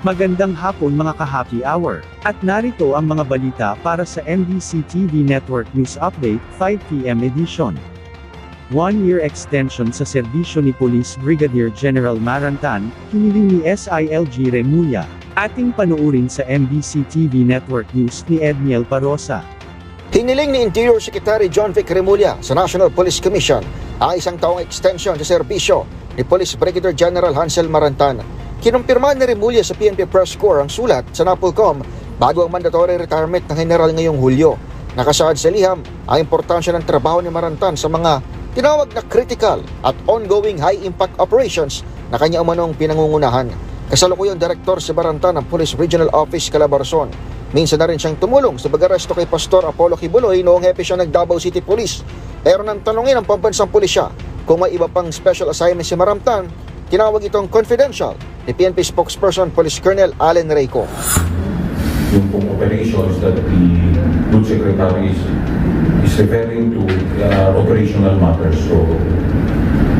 Magandang hapon mga ka-happy hour. At narito ang mga balita para sa MBC TV Network News Update, 5 PM edition. 1-year extension sa serbisyo ni Police Brigadier General Marantan, hiniling ni SILG Remulla. Ating panuurin sa MBC TV Network News ni Edniel Parosa. Hiniling ni Interior Secretary John Vic Remulla sa National Police Commission ang isang taong extension sa serbisyo ni Police Brigadier General Hansel Marantan. Kinumpirma ni Remulla sa PNP Press Corps ang sulat sa NAPOLCOM bago ang mandatory retirement ng general ngayong Hulyo. Nakasaad sa liham ang importansya ng trabaho ni Marantan sa mga tinawag na critical at ongoing high-impact operations na kanya umanong pinangungunahan. Kasalukuyang direktor si Marantan ng Police Regional Office Calabarzon. Minsan na rin siyang tumulong sa pag-aresto kay Pastor Apollo Kibuloy noong hepe siya ng Davao City Police. Pero nang tanungin ang pambansang pulisya kung may iba pang special assignment si Marantan, tinawag itong confidential ni PNP spokesperson Police Colonel Allen Reyco. Yung pong operations that the good secretary is referring to operational matters, so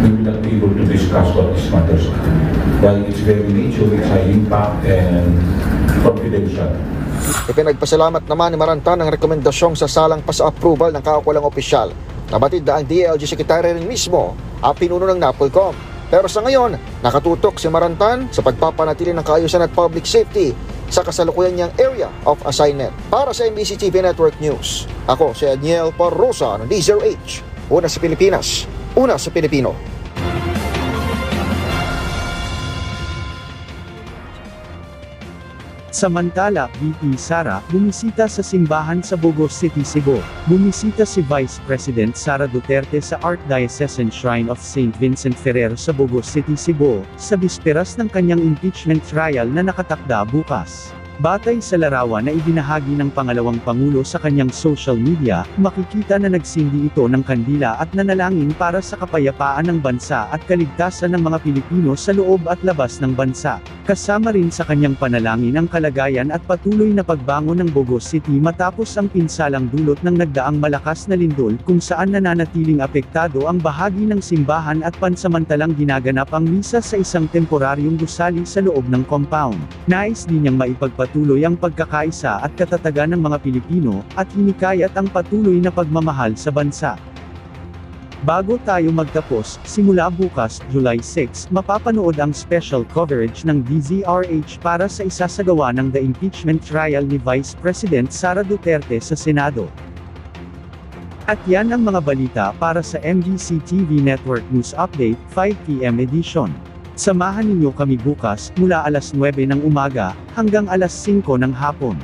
we will not be able to discuss what these matters are. While it's very nature, it's high impact and confidential. Ipinagpasalamat naman ni Marantan ang rekomendasyong sa salang pasa-approval ng kaukulang opisyal. Nabatid na ang DILG Secretary rin mismo ang pinuno ng NAPOLCOM. Pero sa ngayon, nakatutok si Marantan sa pagpapanatili ng kaayusan at public safety sa kasalukuyan niyang area of assignment. Para sa MBC TV Network News, ako si Edniel Parosa ng D0H. Una sa Pilipinas, una sa Pilipino. Samantala, VP Sara, bumisita sa simbahan sa Bogos City, Cebu. Bumisita si Vice President Sara Duterte sa Archdiocesan Shrine of St. Vincent Ferrer sa Bogos City, Cebu, sa bisperas ng kanyang impeachment trial na nakatakda bukas. Batay sa larawan na ibinahagi ng pangalawang pangulo sa kanyang social media, makikita na nagsindi ito ng kandila at nanalangin para sa kapayapaan ng bansa at kaligtasan ng mga Pilipino sa loob at labas ng bansa. Kasama rin sa kanyang panalangin ang kalagayan at patuloy na pagbangon ng Bogos City matapos ang pinsalang dulot ng nagdaang malakas na lindol kung saan nananatiling apektado ang bahagi ng simbahan at pansamantalang ginaganap ang misa sa isang temporaryong gusali sa loob ng compound. Nais din niyang maipagpatuloy ang pagkakaisa at katatagan ng mga Pilipino, at hinikayat ang patuloy na pagmamahal sa bansa. Bago tayo magtapos, simula bukas, July 6, mapapanood ang special coverage ng DZRH para sa isasagawa ng the impeachment trial ni Vice President Sara Duterte sa Senado. At yan ang mga balita para sa MBC TV Network News Update, 5 PM edition. Samahan ninyo kami bukas, mula alas 9 ng umaga, hanggang alas 5 ng hapon.